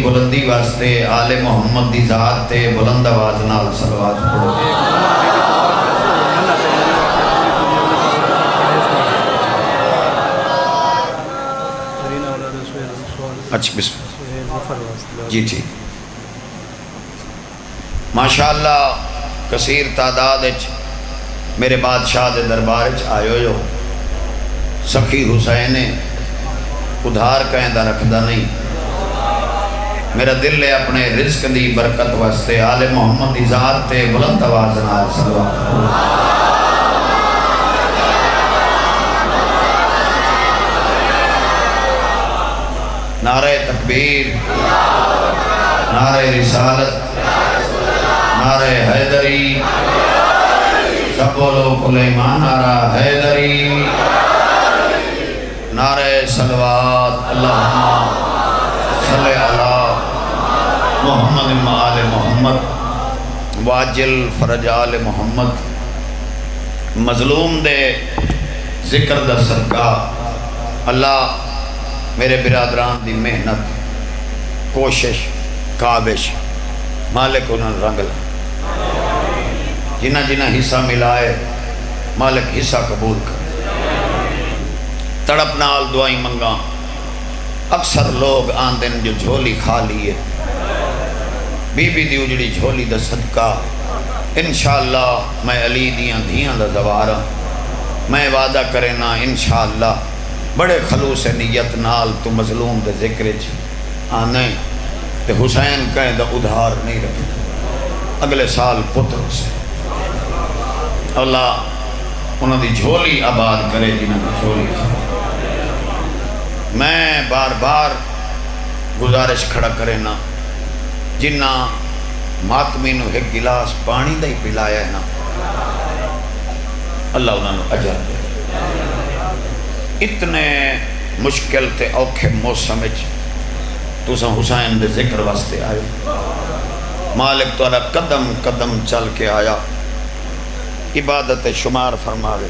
بلندی واسطے آل محمد دی ذات تے بلند آواز نال صلوات پڑھو۔ اچھا بسم اللہ جی ٹھیک۔ ماشاءاللہ کثیر تعداد میرے بادشاہ دے دربار آئے ہو سخی حسین ادھار کہندہ رکھدا نہیں۔ میرا دل ہے اپنے رزق دی برکت واسطے آل محمد دی ذات تے بلند آواز نال صلوات پڑھو۔ نعرہ تکبیر، نعرہ رسالت، نعرہ حیدری، سب بولو کل ایمان، نعرہ حیدری، نعرہ صلوات، اللہم صلی علی محمد آل محمد واجل فرج آل محمد۔ مظلوم دے ذکر دا صدقہ اللہ میرے برادران دی محنت کوشش کابش مالک انہوں رنگ لے، جنہ جنہ حصہ ملائے مالک حصہ قبول کر۔ تڑپ نال دعائیں منگا، اکثر لوگ آندن جو جھولی کھا لیے، بی بی دی اجڑی جھولی دا صدقہ انشاءاللہ میں علی دیاں دھیاں دا دوارا میں وعدہ کرنا انشاءاللہ بڑے خلوص نیت نال تو مظلوم دے ذکر آنے تے حسین کہیں دا ادھار نہیں رکھتا اگلے سال پتر سے اللہ انہوں دی جھولی آباد کرے جنہوں دی جھولی۔ میں بار بار گزارش کھڑا کرے نا جنہ ماتمی نو ایک گلاس پانی دا ہی پلایا ہے نا اللہ انہوں نے اجر دے۔ اتنے مشکل تے اوکھے موسم تو سا حسین دے ذکر واسطے آئے، مالک تورا قدم قدم چل کے آیا، عبادت شمار فرماوے۔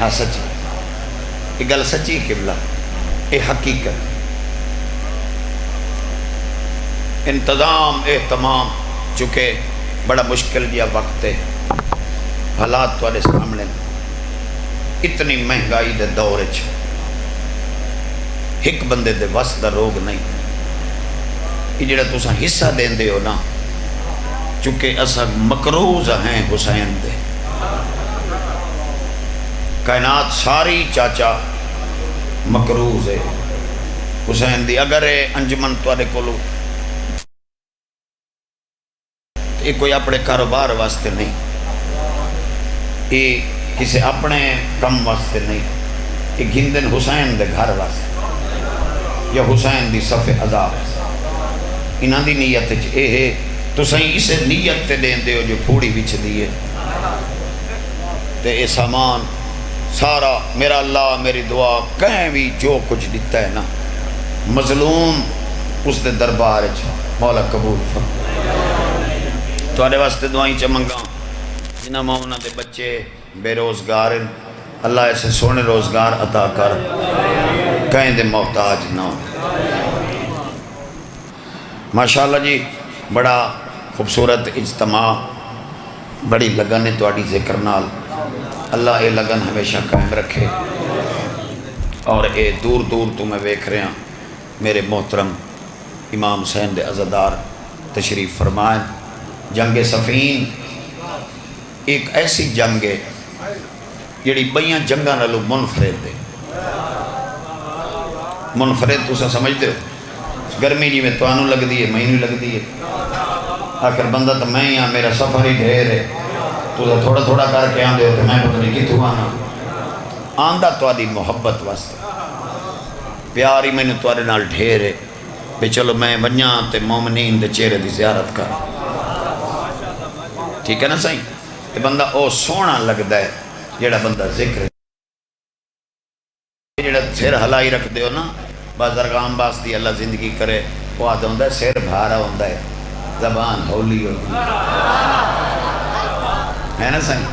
ہاں سچی، یہ گل سچی قبلہ، یہ حقیقت، انتظام اہتمام چکے بڑا مشکل دیا وقت ہے، حالات توڑے سامنے اتنی مہنگائی دے دور ایک بندے دے وس دا روگ نہیں، یہ جڑا تساں حصہ دین دے ہو نا چونکہ اسا مقروض ہیں حسین دے، کائنات ساری چاچا مقروض ہے حسین دی۔ اگر انجمن توڑے کولو یہ کوئی اپنے کاروبار واسطے نہیں، یہ کسی اپنے کم واسطے نہیں، یہ گھندن حسین دے گھر واسطے یا حسین دی صف عذاب انہاں دی نیت اے ہے تو صحیح اسے نیت تے دین دے ہو جو پھوڑی بچ دیئے تے اے سامان سارا میرا اللہ میری دعا کہیں بھی جو کچھ دیتا ہے نا مظلوم اس دے دربار مولا قبول فرما۔ تو آنے واسطے دعائیں چمنگا جنہ مومنہ دے بچے بے روزگار اللہ ایسے سونے روزگار عطا کر کہیں دے محتاج نہ ہو۔ ماشاءاللہ جی بڑا خوبصورت اجتماع، بڑی لگن ہے تواڈی ذکر نال، اللہ اے لگن ہمیشہ قائم رکھے۔ اور اے دور دور تو میں ویکھ رہے ہیں میرے محترم امام حسین دے عزادار تشریف فرمائیں۔ جنگ صفین ایک ایسی جنگ ہے جڑی بئیاں جنگاں نالو منفرد ہے۔ منفرد تو سمجھ دے گرمی جی میں توانو لگ دی ہے میں نہیں لگ دی ہے، آخر بندہ تو میں ہی ہاں میرا سفر ہی ڈھیر ہے، تو تھوڑا تھوڑا کر کے آن دے ہوتے میں پتہ نہیں کتوں آنا آندہ تواری محبت واسطے پیاری میں نے توارے نال ڈھیر ہے بے چلو میں بنیاں تے مومنین دے چہرے دی زیارت کر، ٹھیک ہے نا صحیح؟ تے بندہ او سونا لگتا ہے جیڑا بندہ ذکر جیڑا سر ہلائی رکھ دے ہو نا بازرگام باستی اللہ زندگی کرے وہ آدھا ہوندہ ہے سر بھارا ہوندہ ہے زبان ہولی ہوتی ہے نا صحیح؟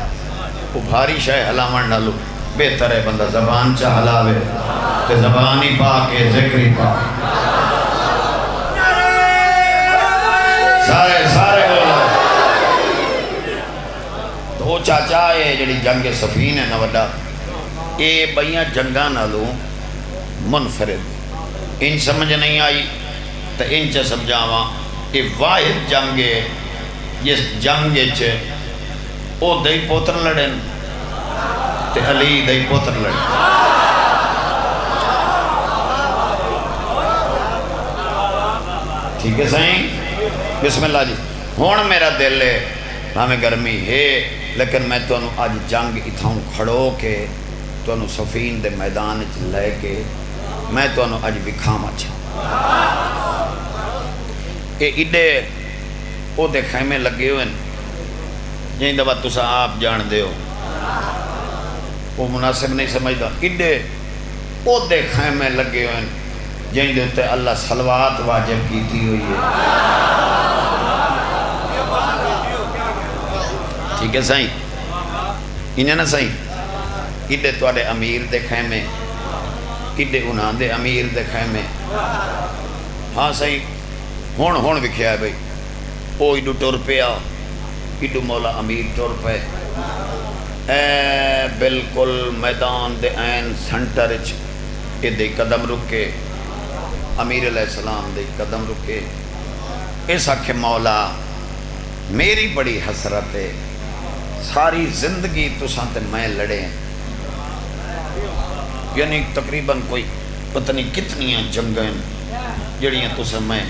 وہ بھاری شے ہلاون نالو بہتر ہے بندہ زبان چا ہلاوے تے زبان ہی پا کے ذکر ہی پا سارے بولو تو وہ چاچا ہے جڑی جنگ سفین ہے نا وڈا اے بھائیاں جنگاں نالو منفرد ان سمجھ نہیں آئی تو ان چا سمجھاواں یہ واحد جنگ ہے جس جنگ چھے او دئی پوتر لڑن تے علی دئی پوتر لڑن ٹھیک ہے سائیں بسم اللہ جی ہون میرا دل ہے ہمیں گرمی ہے لیکن میں تو انہوں آج جنگ اتھاؤں کھڑو کے تو انہوں صفین دے میدان لے کے میں تو انہوں آج بکھاما چھا اے ایڈے او دے خیمے لگے ہوئے جہیں دبا تسا آپ جان دے ہو وہ مناسب نہیں سمجھتا ایڈے او دے خیمے لگے ہوئے جہیں دے ہوتے اللہ صلوات واجب کیتی ہوئی ہے ٹھیک ہے سائیں انہیں نا سائیں ایڈے توڑے امیر دے خیمے ایڈے انہاں دے امیر دے خیمے ہاں سائیں ہون بکھیا ہے بھئی او ایڈو ٹور پہ آ ایڈو مولا امیر ٹور پہ اے بالکل میدان دے این سنٹر اے دے قدم رکے امیر علیہ السلام دے قدم رکے ایسا کہ مولا میری بڑی حسرت ہے ساری زندگی تو سانتے میں لڑے ہیں یعنی تقریباً کوئی پتہ نہیں کتنیاں جنگیں جڑیاں تو سے میں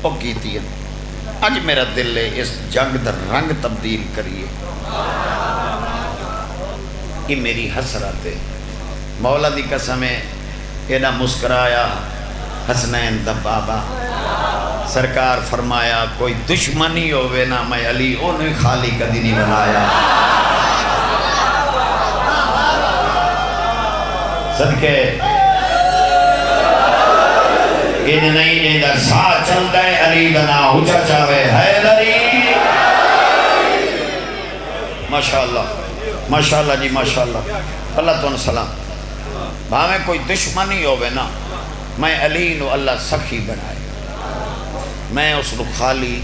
او کیتی ہیں آج میرا دل ہے اس جنگ در رنگ تبدیل کریے یہ میری حسرت ہے مولا دی قسم ہے اینا مسکرایا حسنین دا بابا سرکار فرمایا کوئی دشمنی ہوئے نا میں علی انہیں خالی کدی نہیں بنایا صدقے ان نہیں جیدہ ساتھ چل دے علی بنا اچھا چاہوے حیدری ماشاءاللہ جی ماشاءاللہ اللہ تو سلام بھاویں کوئی دشمنی ہوئے نا میں علی نو اللہ سخی بنائے میں اس نو خالی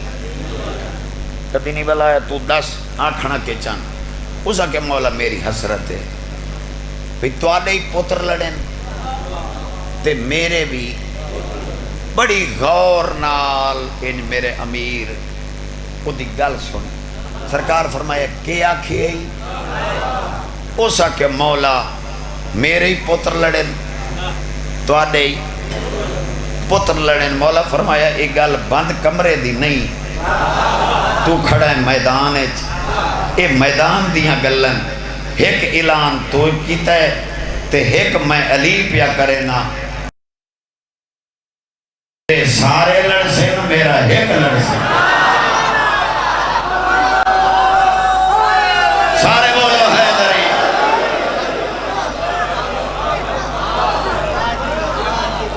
کبھی نہیں بلایا تو 10 آنکھنا کے چاند اسا کہ مولا میری حسرت ہے بھی تو آدھے ہی پتر لڑیں تے میرے بھی بڑی غور نال ان میرے امیر کو دی گل سن سرکار فرمایا کیا کھے ہی اسا کہ مولا میرے ہی پتر لڑیں تو آدھے ہی پتر لڑیں مولا فرمایا ایک گل بند کمرے دی نہیں تو کھڑا ہے میدان اے میدان دیاں گلن ایک اعلان تو کیتا ہے تے ایک میں علی پیا کرے نا سارے لڑ سے میرا ایک لڑ سے سارے بولو حیدری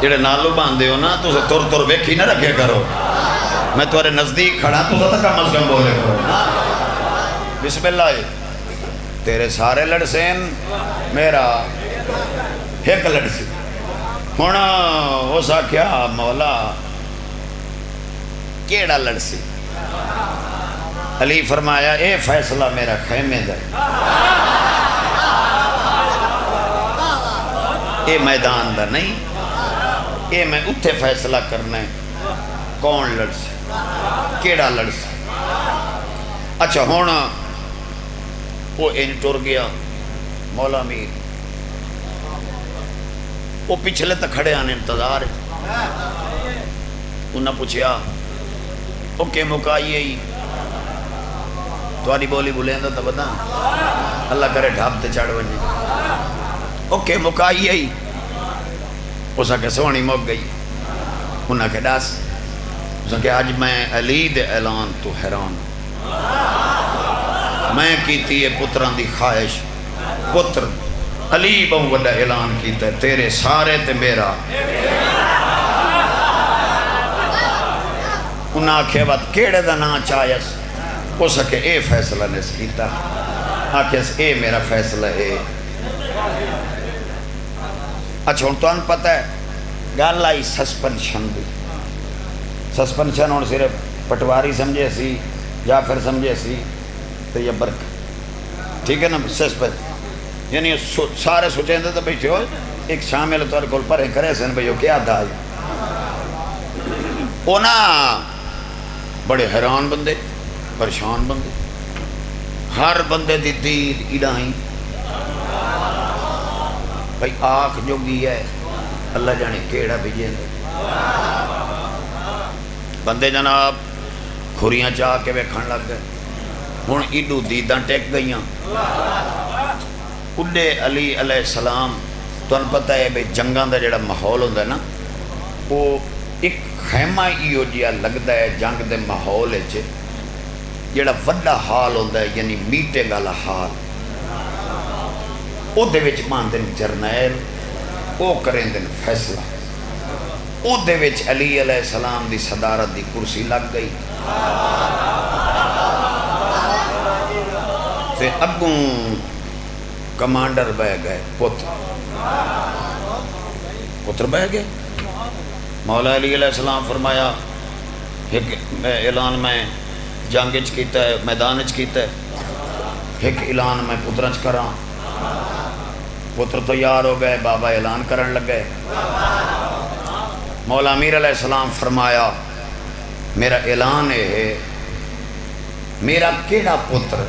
جڑے نالو باندھے ہو نا تو سے تور ویکھی نہ رکھے کرو میں تمہارے نزدیک کھڑا تو سے کم از کم بولے کرو بسم اللہ تیرے سارے لڑ سین میرا ایک لڑ سے ہونا ہو سا کیا مولا کیڑا لڑ سی علی فرمایا اے فیصلہ میرا خیمے دے اے میدان دا نہیں اے میں اتھے فیصلہ کرنا ہے کون لڑ سی کیڑا لڑ سی اچھا ہونا وہ ان ٹور گیا مولا امیر وہ پچھلے تک کھڑے آنے انتظار ہے انہاں پوچھیا وہ کہ مکائیے ہی تواری بولی بولیں تو بتا اللہ کرے ڈھاپتے چاڑ بنی وہ کہ مکائیے ہی اسا کہ سونی موک گئی انہاں کہ ڈاس اسا کہ آج میں علی دے اعلان تو حیران میں کیتی ہے پتران دی خواہش پتر علی بہو بڑا اعلان کیتا ہے تیرے سارے تے میرا انہاں آکھے بات کیڑے دا نا چاہیس ہو سکے اے فیصلہ نے کیتا آکھیس اے میرا فیصلہ ہے۔ اچھا ہوں تو ان پتہ ہے گل آئی سسپنشن دی، سسپنشن ہوں صرف پٹواری سمجھے سی یا پھر سمجھے سی تو یہ برک، ٹھیک ہے نا؟ سسپنشن یعنی سارے سوچیں دے تو بیٹھے ہو ایک شامل طور کل پر کرے سن بھئیو کیا تھا اونا بڑے حیران بندے، پریشان بندے، ہر بندے دی دید الہی بھائی آنکھ جو گی ہے اللہ جانے کیڑا بھیجیں دے بندے جناب کھوریاں چاہ کے ویکھن لگ گئے ہن ایڈو دیداں ٹیک گئیاں اڈے علی علیہ السلام تو ان پتہ ہے بھئی جنگاں دا جڑا ماحول ہوندہ ہے نا وہ ایک خیمہ ایو جیا لگتا ہے جنگ دے ماحول ہے جڑا وڈا حال ہوندہ ہے یعنی میٹنگ والا حال او دے وچ مان دن جرنیل او کریں دن فیصلہ او دے وچ علی علیہ السلام دی صدارت دی کرسی لگ گئی تے اگوں کمانڈر بہ گئے پتر بہ گئے مولا علی علیہ السلام فرمایا ایک اعلان میں جنگچ کیتا ہے میدانچ کیتا ہے ایک اعلان میں پترچ کراں پتر تو یار ہو گئے بابا اعلان کرن لگ گئے مولا امیر علیہ السلام فرمایا میرا اعلان ہے میرا کیڑا پتر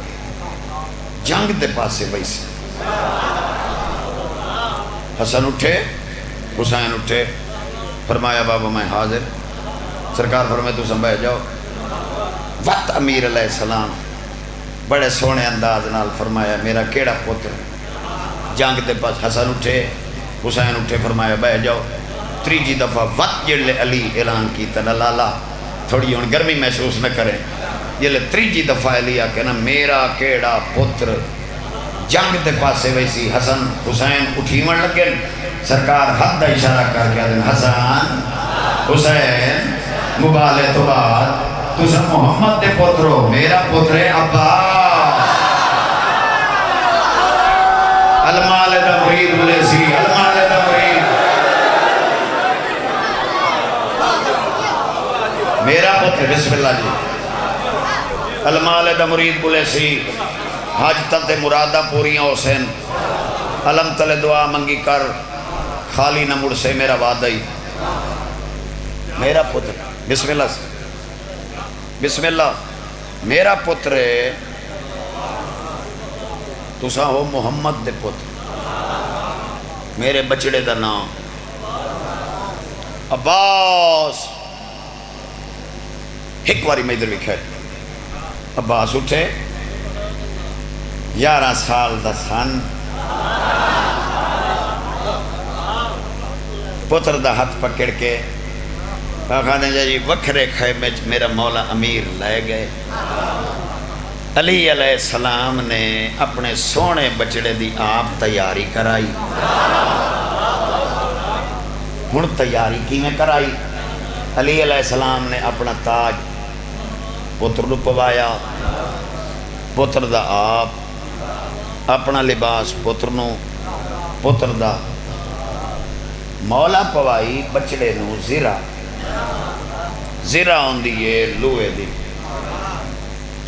جنگ دے پاسے ویسے حسن اٹھے حسین اٹھے فرمایا بابا میں حاضر سرکار فرمائے تو سنبھائے جاؤ وقت امیر علیہ السلام بڑے سونے انداز نال فرمایا میرا کیڑا پتر جنگ دے پاس حسن اٹھے حسین اٹھے فرمایا بہ جاؤ تریجی دفعہ وقت جڑے علی اعلان کیتا نا لالا تھوڑی ہون گرمی محسوس نہ کریں جڑے تریجی دفعہ علی آکے نا میرا کیڑا پتر جنگ دے پاسے ویسی حسن حسین اٹھیون لگے سرکار حد دا اشارہ کر کے دن حسن حسین مبالے تو بعد تو سب محمد دے پترو میرا پتر عباس المال دا مرید بلے سی المال دا مرید میرا پتر بسم اللہ جی المال دا مرید بلے سی حاجتت مرادہ پوریاں حسین علم تلے دعا منگی کر خالی نہ مڑ سے میرا وعدہ ہی میرا پتر بسم اللہ سے بسم اللہ میرا پتر ہے تو سا ہو محمد دے پتر میرے بچڑے دا نام عباس ایک واری میں ادھر لکھا ہے عباس اٹھے 11 سال دا سن پتر دا ہاتھ پکڑ کے کہنے جی وکھرے خیمے میرا مولا امیر لے گئے علی علیہ السلام نے اپنے سونے بچڑے دی آپ تیاری کرائی ہن تیاری کی میں کرائی علی علیہ السلام نے اپنا تاج پتر نو پوایا پتر دا آپ اپنا لباس پتر نو پتر دا مولا پوائی بچڑے نو زیرہ زیرہ ہون دیئے لوہے دی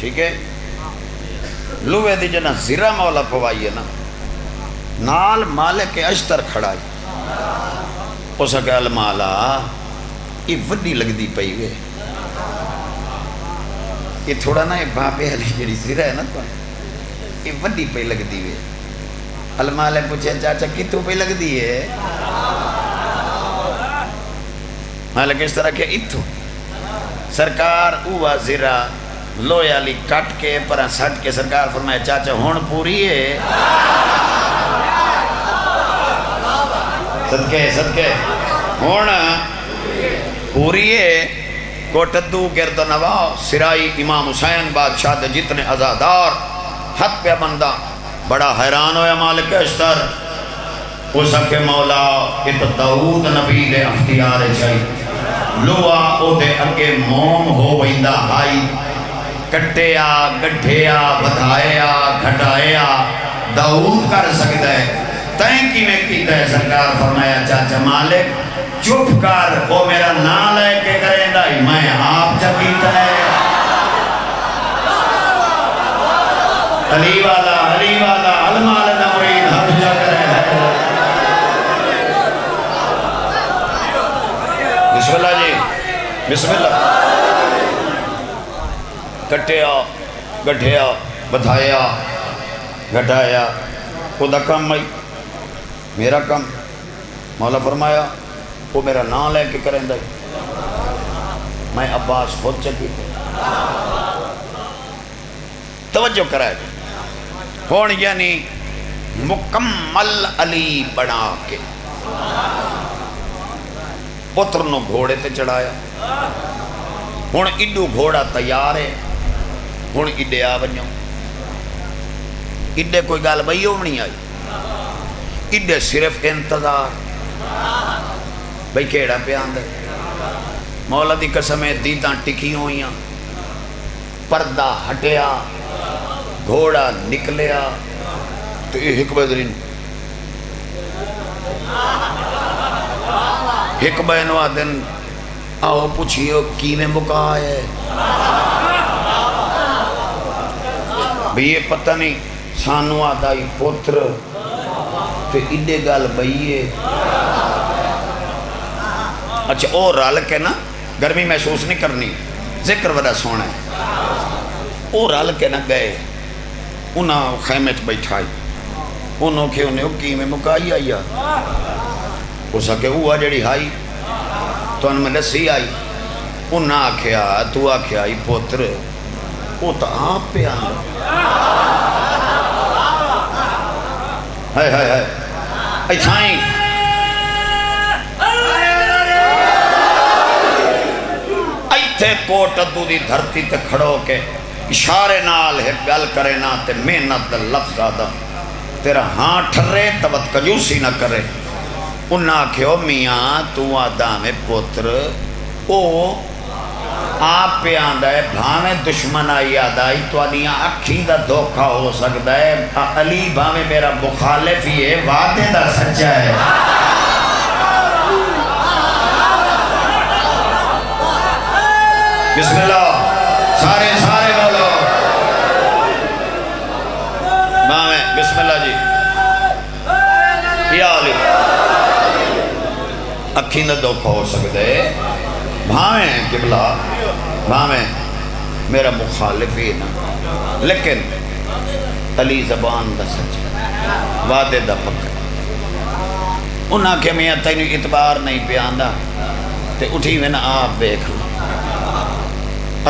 ٹھیک ہے لوہے دی جنا زیرہ مولا پوائی ہے نا نال مالک اشتر کھڑائی اس کا المالا یہ وڈی لگ دی پئی گئے یہ تھوڑا نا یہ بابے علی جڑی زیرہ ہے نا تو یہ وڈی پئی لگ دی ہوئے المالے پوچھے چاچا کتوں پئی لگ دی ہے مالک اس طرح کہ اتھو سرکار اوہ زیرہ لوہے علی کٹ کے پرہ سٹ کے سرکار فرمائے چاچا ہون پوری ہے صدقے صدقے ہون پوری ہے کوٹدو گرد نواو سرائی امام حسین بادشاہ دے جتنے ازادار حد پہ بندہ بڑا حیران ہویا مالک اشتر اس کے مولا ات داؤد نبی دے اختیار چاہی لوہا او دے اگے موم ہو ویندہ ہائی کٹیا گڈھیا بدھایا گھٹایا داؤد کر سکتا ہے، تائیں کی میں کیتا ہے؟ سرکار فرمایا چاچا مالک چپ کر، وہ میرا نام لے کے کریں دا ہی میں آپ چا کیتا ہے۔ علی والا علمال دا مرید حق جا کرے ہے۔ بسم اللہ جی، بسم اللہ۔ کٹیا گڈھیا بدھایا گھٹایا، خدا کم آئی میرا کم۔ مولا فرمایا وہ میرا نام لے کے کریں دا میں عباس خود چکی تھے۔ توجہ کرائے ہون یعنی مکمل علی بنا کے پتر نو گھوڑے تے چڑھایا۔ ہون ایڈو گھوڑا تیار ہے، ہون ایڈے آ ونجو، ایڈے کوئی گال بھئی ہو نہیں آئی، ایڈے صرف انتظار بھئی کیڑا پہ آندے۔ مولا دی قسمیں دیداں ٹکی ہوئیاں، پردہ ہٹیا، گھوڑا نکلیا تو یہ حکمہ درین حکمہ انواع دن آؤ پوچھئے کی میں مکا ہے بھی یہ پتہ نہیں سانو آدائی پتر تو ایڈے گال بھئیے۔ اچھا او رال کے نا گرمی محسوس نہیں کرنی، ذکر وڈا سونا ہے۔ او رال کے نا گئے انہاں خیمے چ بیٹھائی، انہوں کے انہیں کی میں مکائی آئی ہو سکے ہوا جڑی ہائی تو ان میں نسی آئی، انہاں آکھیا تو آکھیا آئی پوتر وہ تو آپ پہ آنا ہائے ہائے ہائے ایتھائیں ایتھے کوٹ ادو دی دھرتی تے کھڑو کے اشارے نال ہے گل کرے نا تے محنت لفظ آدم تیرا ہاں ٹھرے تبت کجوسی نہ کرے۔ انہاں کہو میاں تو آدم پوتر او آپ پہ آندہ ہے بھاویں دشمن آئی آدائی تو آدیاں اکھی دا دھوکہ ہو سکتا ہے، علی بھاویں میرا مخالف ہی ہے وعدے دا سچا ہے۔ بسم اللہ سارے بولو بھاویں بسم اللہ جی یا علی اکھی دا دھوکہ ہو سکتا ہے، بھاویں قبلہ بھاویں میرا مخالف ہی نا، لیکن علی زبان دا سچ وعدے دا پکا۔ انہاں کہ میاں تینوں اعتبار نہیں پہ آندہ تے اٹھی میں نا آپ بیکھ لو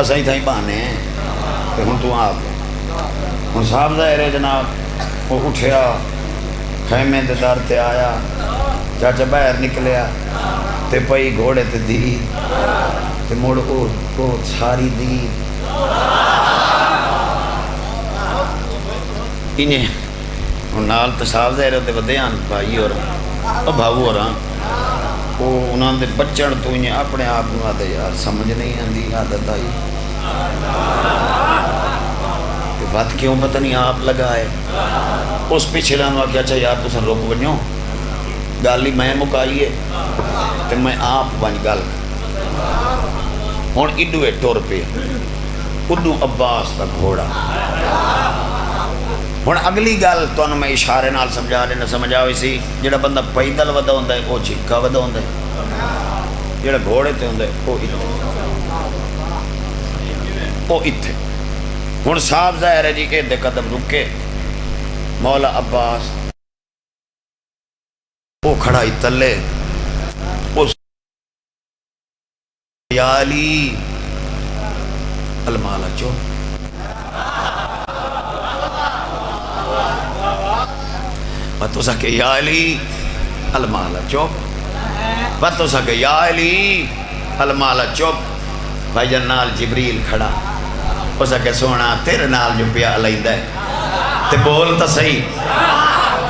اسائی تھائی بانے ہیں تے ہن تو آپ ہن صاحب ظاہر ہے جناب وہ اٹھیا خیمے دے دار تے آیا، چاچا باہر نکلیا تے پئی گھوڑے تے دی تے موڑ او ساری دی انہیں نال تے صاحب ظاہر ہوتے ودے آن بھائی اور بھاؤ اور وہ انہاں دے بچن تو انہیں اپنے آپ نو آدھے یار سمجھ نہیں آندی عادت آئی کہ بات کیوں پتہ نہیں آپ لگائے۔ اس پیچھے لانو کیا اچھا یار تو سن روک بنیوں گالی میں مکائیے تو میں آپ بن گل ہون ایڈو ہے ٹور پہ اڈو عباس دا گھوڑا۔ ہون اگلی گل تو انہوں میں اشارے نال سمجھا رہے نہ سمجھا ہوئی سی جڑا بندہ پیدل ودا ہوندہ ہے وہ چکا ودا ہوندہ ہے، جڑا گھوڑے تے ہوندہ ہے وہ اتھے۔ ہون صاحب ظاہر ہے جی کہ دے قدم رکے مولا عباس وہ کھڑا ہی تلے اس یا علی المالا چو باتو سا کہ یا علی المالا چوپ باتو سا کہ یا علی المالا چوپ بھائی جان نال جبریل کھڑا اس کہ سونا تیرے نال جو پیا علیندہ ہے تے بول تا صحیح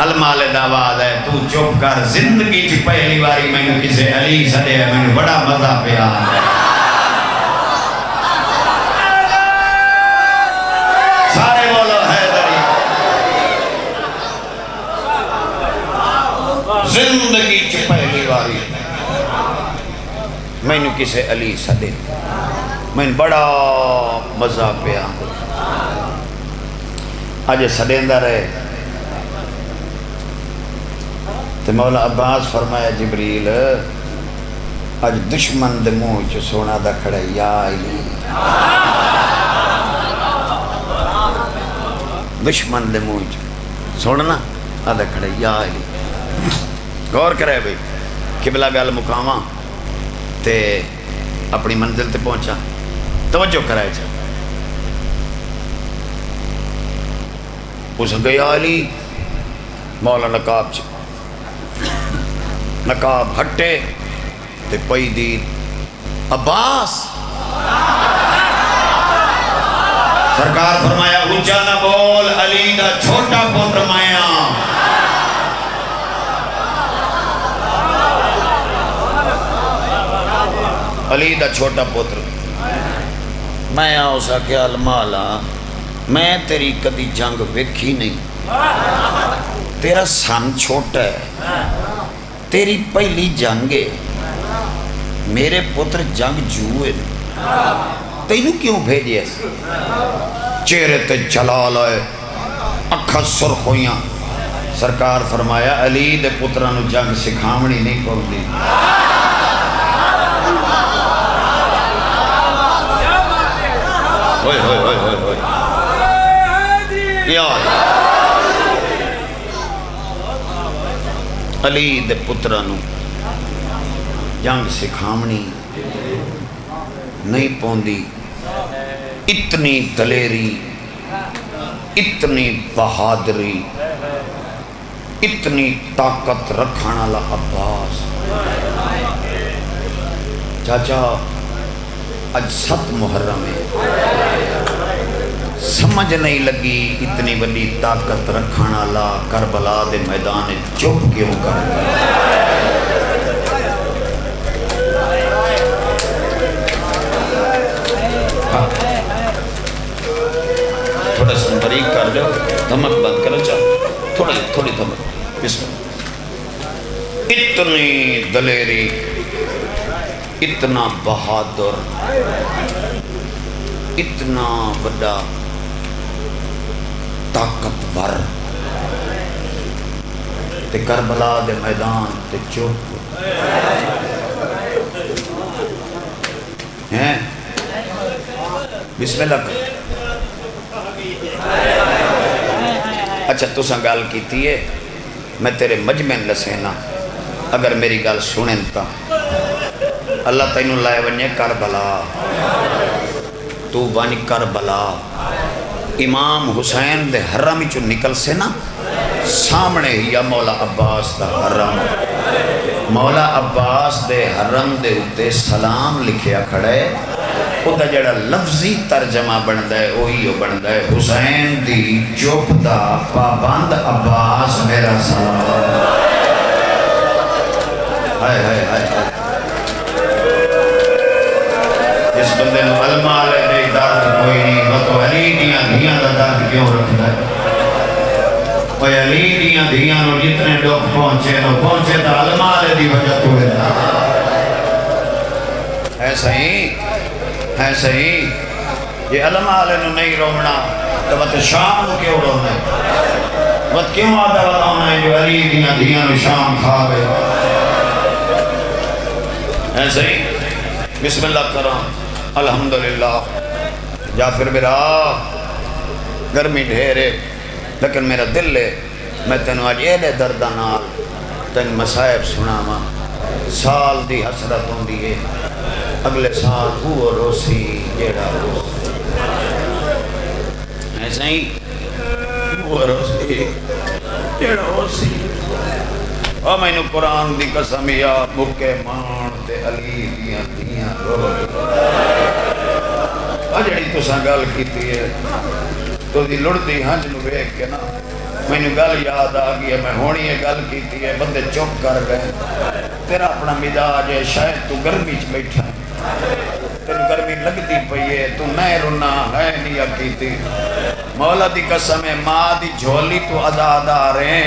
المال دعواد ہے تو چپ کر زندگی چی پہلی باری میں نے کسے علی سدے ہے میں نے بڑا مزہ پیا زندگی چ پہلی باری مینو کسے علی سدے میں بڑا مزہ پیا اج سدیندہ رہے تو مولا عباس فرمایا جبریل اج دشمن دے منہ چ سونا دا کھڑا یا علی دشمن دے منہ چ سونا دا کھڑا یا علی غور کرے بھئی قبلہ گل مقامہ تے اپنی منزل تے پہنچا توجہ کرائے چا اس گیا علی مولا نقاب چ نقاب ہٹے تے پئی دید عباس سرکار فرمایا اونچا نہ بول علی دا چھوٹا پتر مایا علی دا چھوٹا پتر میں اسا کیا المالا میں تیری کدی جنگ ویکھی نہیں تیرا سن چھوٹا ہے تیری پہلی جنگ ہے میرے پتر جنگ جوئے تینو کیوں بھیجے چہرے تے جلال آئے اکھا سرخ ہویاں سرکار فرمایا علی دے پترانو جنگ سکھامنی نہیں پڑھتی ہوئے ہوئے ہوئے ہوئے ہوئے یا علی دے پترانو جنگ سکھامنی نہیں پوندی اتنی دلیری اتنی بہادری اتنی طاقت رکھانا لا عباس چاچا اج 7 محرم ہے سمجھ نہیں لگی اتنی بڑی طاقت رکھانا لا کربلا دے میدان چپ کیوں کر تھوڑا سا بریک کر لو دھمک بند کرو چاہ تھوڑی دھمک بسم اللہ اتنی دلیری اتنا بہادر اتنا بڑا طاقتور تے کربلا دے میدان تے چوپ ہیں بسم اللہ کر اچھا تو سا گال کیتی ہے میں تیرے مجمع لسینا اگر میری گال سنیں تا اللہ تینوں لائے ونیے کربلا تو بانی کربلا امام حسین دے حرم چو نکل سے نا سامنے ہی مولا عباس دا حرم مولا عباس دے حرم دے اتے سلام لکھیا کھڑے او دا جڑا لفظی ترجمہ بندہ ہے وہی بندہ ہے حسین دی چوپ دا پابند عباس میرا سلام ہائے ہائے ہائے جس بندے نو علماء لے دے درد کوئی نہیں وہ تو علی دیاں دھیاں دا درد کیوں رکھتا ہے وہ علی دیاں دھیاں نو جتنے لوگ پہنچے تا علماء لے دی وجہ تو ہے صحیح یہ علماء لے نو نہیں رومنا تو وہ شام نو کیوں رونا ہے وہ کیوں آدھا بتاؤنا ہے جو علی دیاں دھیاں نو شام کھا گئے ہے صحیح بسم اللہ کرام الحمدللہ جعفر برا گرمی ڈھیرے لیکن میرا دل ہے میں تینوں آج ایلے دردانال تین مسائب سناما سال دی حسرت ہوں دیئے اگلے سال وہ روسی جیڑا روسی ایسا ہی وہ روسی جیڑا روسی اور میں نے قرآن دی قسم یا مکے مان تے علی دیاں دیاں رو جڑی تو سنگل کیتی ہے تو دی لڑتی ہنج نو ویکھ کے نا میں نے گل یاد آ گئی ہے میں ہونی ہے گل کیتی ہے بندے چپ کر گئے تیرا اپنا مزاج ہے شاید تو گرمی چ بیٹھا تین گرمی لگتی پئی ہے تو نہیں رونا ہے نہیں کیتی مولا دی قسم ہے ماں دی جھولی تو ادا ادا رہے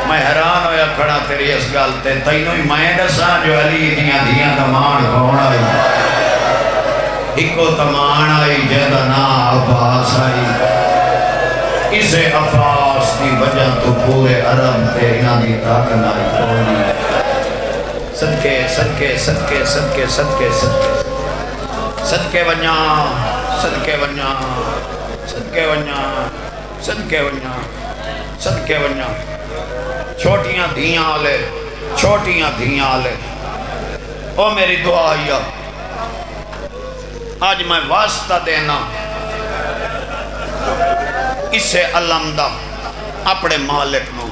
میں حیران ہویا ہویا کھڑا تیری اس گل تے تینوں ہی میں دساں جو علی دیاں دیاں دا مان کون آئی ایکو تمان آئی جیدہ نا عباس آئی اسے عباس دی وجہ تو پورے عرب تے انہاں دی طاقت آئی کونی صدقے صدقے صدقے صدقے صدقے صدقے صدقے ونیا صدقے ونیا صدقے ونیا صدقے ونیا صدقے ونیا چھوٹیاں دھیاں آلے چھوٹیاں دھیاں آلے او میری دعا آئیا آج میں واسطہ دینا اسے علمدہ اپنے مالک نو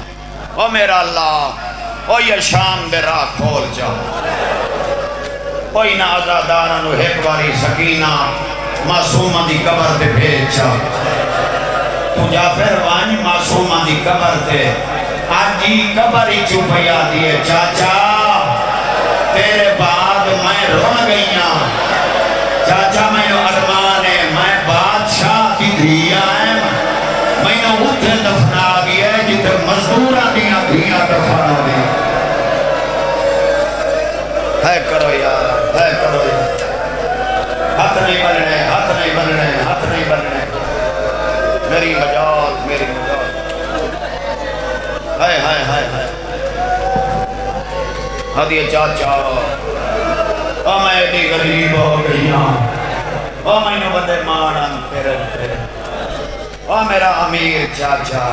او میرا اللہ او یہ شام دے راہ کھول جا او انہ آزادارہ نو ایک باری سکینہ معصومہ دی قبر تے بھیج جا تو جعفر وانی معصومہ دی قبر تے آج ہی قبر ہی چوپیا دیئے چاچا تیرے بعد میں رو گئیاں چاچا میں نو ارمان ہے میں بادشاہ کی دھیا ہے میں نو اتھے دفنا گیا ہے جتے مزدورہ دیا دھیا دفنا دی ہے کرو یار ہے کرو یار ہاتھ نہیں بننے ہاتھ نہیں بننے ہاتھ نہیں بننے میری مجال میری مجال ہائے ہائے ہائے ہائے ہدیے چاچا او میں ایڈی غریب ہو گئی ہوں او میں نو بدے مانن پھرتے او میرا امیر چاچا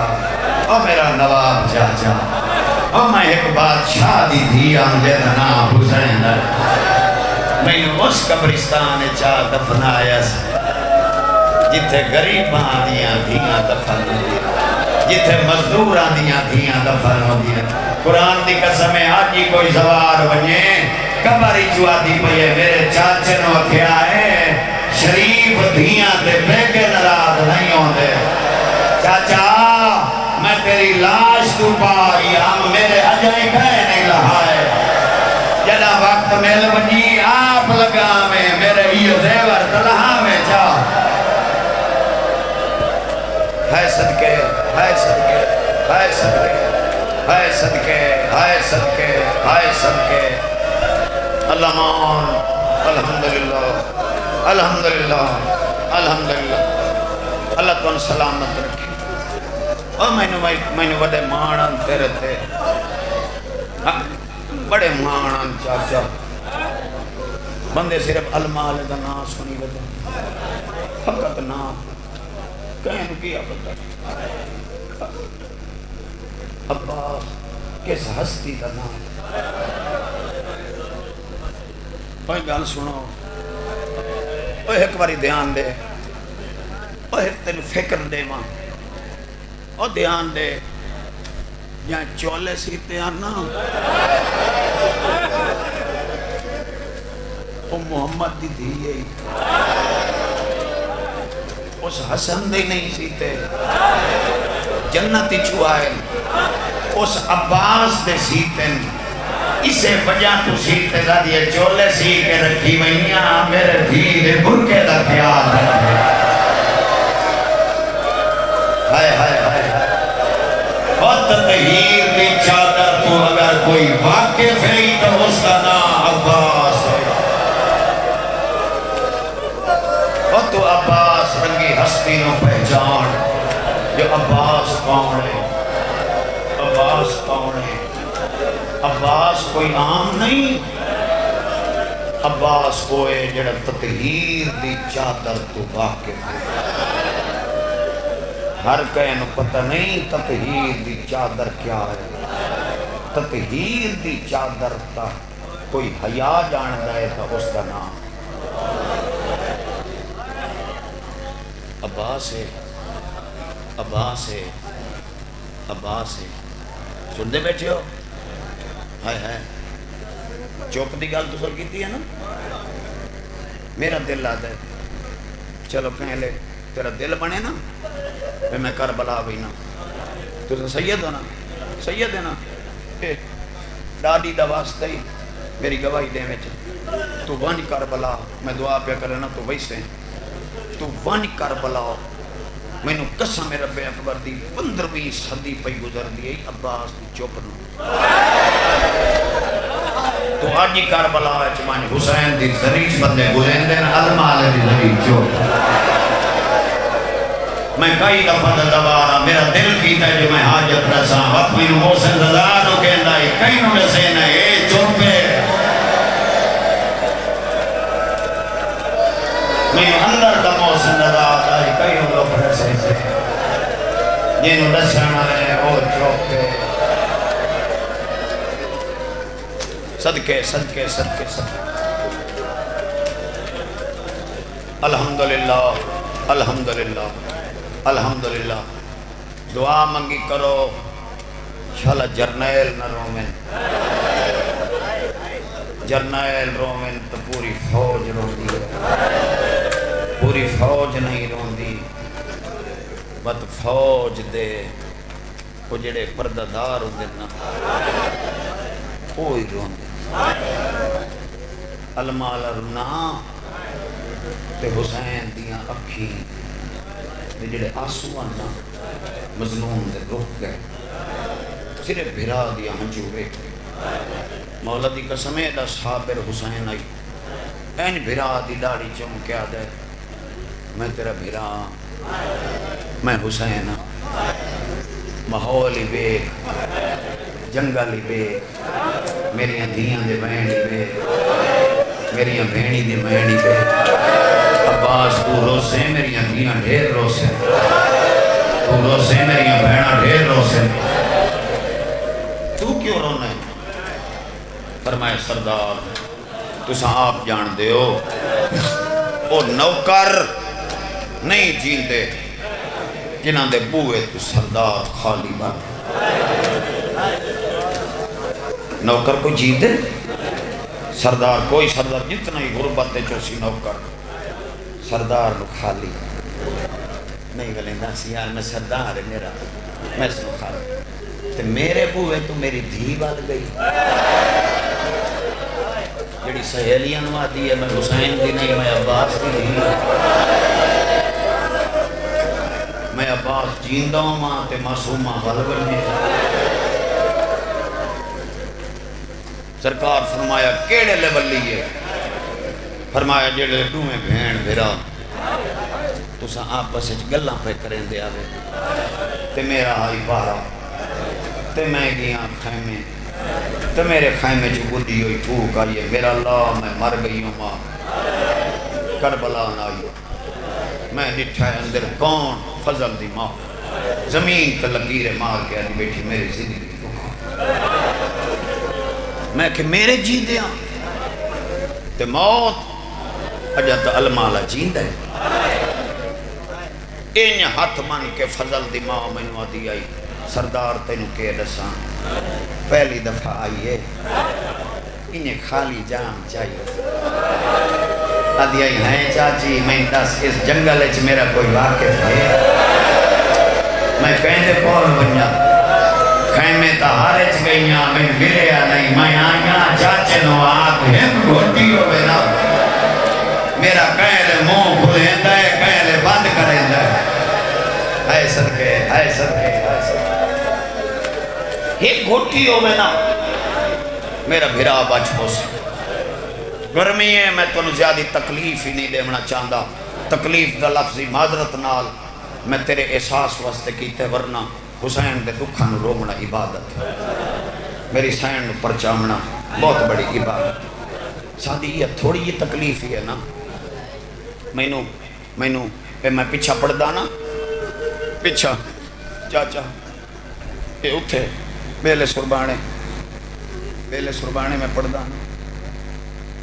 او میرا نواب چاچا او میں ایک بادشاہ دی دھیا جیدہ نام حسین میں نے اس قبرستان چاہ دفنایا سے جتے غریباں دیاں دھیاں دفن ہوئی جتے مزدوراں دیاں دھیاں دفن ہوئی قرآن دی قسم ہے آج ہی کوئی زوار بنیے قبر چوا دی پہے میرے چاچے نو کیا ہے شریف دھیاں تے بیکے نراض نہیں ہوندے چاچا میں تیری لاش تو پائی ہم میرے اجائی کہے نہیں لہائے جنا وقت مل بنی آپ لگا میں میرے ایو زیور تلہا میں جا ہے صدقے ہے صدقے ہے صدقے ہے صدقے ہے صدقے ہے صدقے اللہ مان الحمدللہ الحمدللہ الحمدللہ اللہ تو ان سلامت رکھی اور میں نے بڑے مانن تیرے تھے بڑے مانن چاچا بندے صرف المال دا نا سنی وجہ فقط نا کہیں کیا پتہ عباس کس ہستی دا نا کوئی گل سنو اوہ ایک باری دھیان دے اوہ ایک تین فکر دے ماں اوہ دھیان دے یہاں چولے سیتے آنا وہ محمد دی دھیئے اس حسن دے نہیں سیتے جنتی چوائے اس عباس دے سیتے اسے وجہ تو سیتے دا دیئے چولے سی کے رکھی وینیاں میرے دھی دے برکے دا خیال رکھے ہائے ہائے ہائے اور تطہیر دی چادر تو اگر کوئی واقف ہے تو اس کا نام عباس ہے اور تو عباس رنگی ہستی نو پہچان جو عباس کون ہے عباس کون ہے عباس کوئی عام نہیں عباس کوئے جڑا تطہیر دی چادر تو واقف ہے ہر کہنو پتہ نہیں تطہیر دی چادر کیا ہے تطہیر دی چادر تا کوئی حیا جان گئے تھا اس کا نام عباس ہے عباس ہے عباس ہے سن دے بیٹھے ہو ہائے ہائے چوک دی گال تو سر کیتی ہے نا میرا دل آدھا ہے چلو کہیں لے تیرا دل بنے نا پھر میں کربلا بھی نا تو سید ہو نا سید ہے نا ڈاڈی دا واسطہ ہی میری گواہی دے میں تو ون کربلا میں دعا پہ کرنا تو ویسے تو ون کربلا مینو قسم رب اکبر دی 15ویں صدی پئی گزر دی عباس دی چپ نو تو آج کربلا وچ من حسین دی زریف بندے گزرندے نے علماء دی زریف چپ میں کئی دفعہ دوبارہ میرا دل کیتا ہے جو میں حاجت رساں وقت مینوں محسن رضا نو کہندا ہے کئی نو دسے نہ اے چپ ہے مینوں اندر دا محسن رضا آتا ہے کئی نو لوگ رسے سے جنوں دسنا ہے او چپ ہے صدقے صدقے صدقے صدقے الحمدللہ الحمدللہ الحمدللہ دعا منگی کرو شالا جرنیل نہ رومن جرنیل رومن تو پوری فوج روندی پوری فوج نہیں روندی بات فوج دے وہ جڑے پردادار ہوندے نا وہی روندے المال رنا تے حسین دیاں اکھی جڑے آنسو آنا مظلوم دے رک گئے صرف بھرا دیا ہنجو ویک مولا دی قسم ہے دا صابر حسین آئی این بھرا دی داڑی چم کیا دے میں تیرا بھرا میں حسین ماحولی بیک جنگلی بیک میری دھیاں دے بہنی بیک میری بہنی دے بہنی بیک عباس تو روسے میری دھیاں ڈھیر روسے تو روسے میری بہنہ ڈھیر روسے تو کیوں رونے فرمائے سردار تسا آپ جان دے ہو وہ نوکر نہیں جیندے جنہاں دے بوئے تو سردار خالی بات نوکر کو جیندے سردار کوئی سردار جتنا ہی غربت دے چوسی نوکر سردار نو خالی نہیں گلیں سیال میں سردار ہے میرا میں سنو خالی تے میرے بوئے تو میری دھی بات گئی جڑی سہیلیاں نو آتی ہے میں حسین دی نہیں میں عباس دی نہیں میں عباس جیندہ ہوں ماں تے معصومہ غلبر نے سرکار فرمایا کیڑے لیول لیے فرمایا جڑے دومیں بھین بھرا تو سا آپس گلاں پہ کریں دے آوے تے میرا آئی پارا تے میں گیا خیمے تے میرے خیمے جو گلی ہوئی پھوک آئیے میرا اللہ میں مر گئی ہوں ماں کربلا نہ آئی میں نٹھا ہے اندر کون فضل دی ماں زمین تے لگیرے مار کے آنی بیٹھی میری زندگی میں کہ میرے جی دیا تے موت اجا تا المالا جیندہ ہے این ہاتھ من کے فضل دی ماں میں نو آدھی آئی سردار تینو کے دساں پہلی دفعہ آئیے انہیں خالی جام چاہیے آدھی آئی ہیں چاچی میں دس اس جنگل اچھ میرا کوئی واقف ہے میں کہندے کول بنیا خیمے تا ہارچ گئیاں میں ملے یا نہیں میں آئیاں چاچے نو آگ ہم گھوٹی ہو بینا میرا کہلے موں کھلیں دے کہلے بند کریں دے اے صدقے اے صدقے اے صدقے ایک گھوٹی ہو بینا میرا بھرا بچ ہو سے گرمی ہے میں تو زیادہ تکلیف ہی نہیں دیمنا چاہتا تکلیف دا لفظی معذرت نال میں تیرے احساس واسطے کیتے ورنہ حسین دے دکھاں نو رومنا عبادت میری سین نو پرچامنا بہت بڑی عبادت سادی یہ تھوڑی یہ تکلیف ہی ہے نا میں پیچھا پڑھ دانا پیچھا چاچا یہ اتھے بیلے سربانے میں پڑھ دانا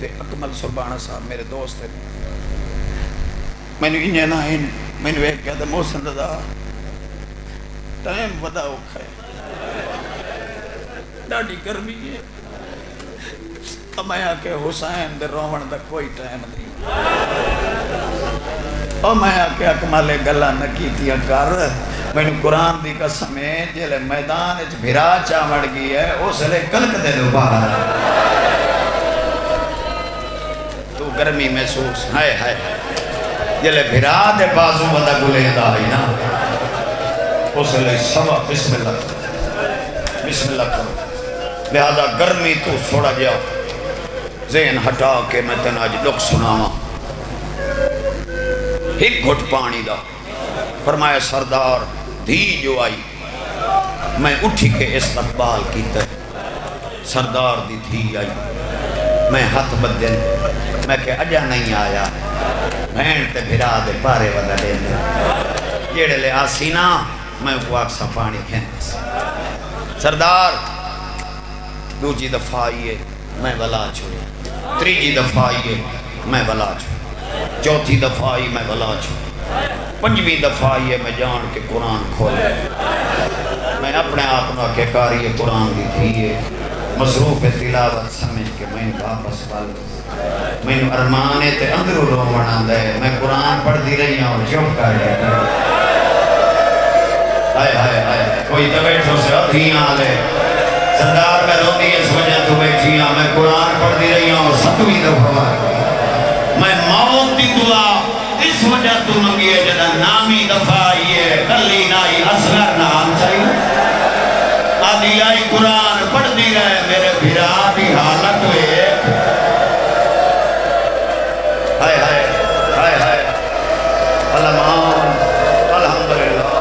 تے اکمل سربانہ صاحب میرے دوست ہے میں نے انہیں نہ میں نے ایک کہا تھا محسن رضا ٹائم ودا اوکھا ہے ڈاڑی گرمی ہے اب میں آکے حسین دے رومن دا کوئی ٹائم نہیں اور میں آکے اکمل گلہ نکیتیاں کر میں نے قرآن دی قسم ہے جلے میدان اچھ بھرا چامڑ گئی ہے اس لئے کلک دے دو باہر تو گرمی محسوس ہائے ہائے جلے بھرا دے بازو بندہ گلے دا ہی نا اس لئے سوا بسم اللہ کرو، بسم اللہ کرو۔ لہذا گرمی تو سوڑا جا ذہن ہٹا کے میں تینا آج لوگ سناما ایک گھٹ پانی دا فرمایا سردار دھی جو آئی میں اٹھی کے استقبال کیتا ہے سردار دی دھی آئی میں ہاتھ بدن میں کہ اجا نہیں آیا بھین تے بھرا دے پارے ودا دے دے جیڑے لے آسی نا میں کو آکسا پانی کھینس سردار دوجی دفعہ آئیے میں بلا چھوڑے تریجی دفعہ آئیے میں بلا چھوڑے چوتھی دفعہ آئی میں بلا چھوڑے پنجویں دفعہ آئیے میں جان کے قرآن کھولے میں اپنے آپنا کے کاری قرآن دی تھیئے مصروف تلاوت سمجھ کے میں نے واپس بال میں نے ارمانے تے اندرو رو بنا دے میں قرآن پڑھ دی رہی ہوں چپ کر گیا ہائے ہائے ہائے کوئی تو بیٹھو سے ادھیاں لے سردار میں رو دی اس وجہ تو بیٹھیاں میں قرآن پڑھ دی رہی ہوں ستویں دفعہ میں موت دی دعا اس وجہ تو منگی ہے جدہ نامی دفعہ آئیے کلی نائی اصغر نام چاہیے آدھی آئی قرآن پڑھ دی رہے میرے بھرا دی حالت ہوئے ہائے ہائے ہائے ہائے علمان الحمدللہ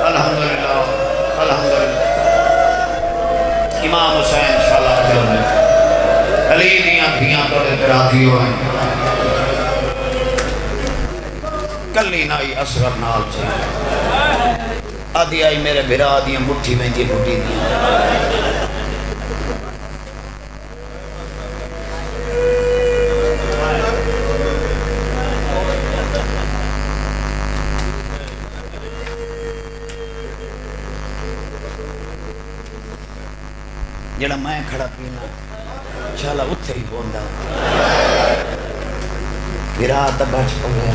الحمدللہ الحمدللہ امام حسین شاءاللہ جلنے علی دیاں دھیاں توڑے تراضی ہوئے کلی نائی اصغر نال چاہیے آدھی آئی میرے بھرا دیاں مٹھی میں دی مٹھی دیاں جڑا میں کھڑا پینا شالا اتھے ہی بوندا بھرا تباچ پڑھے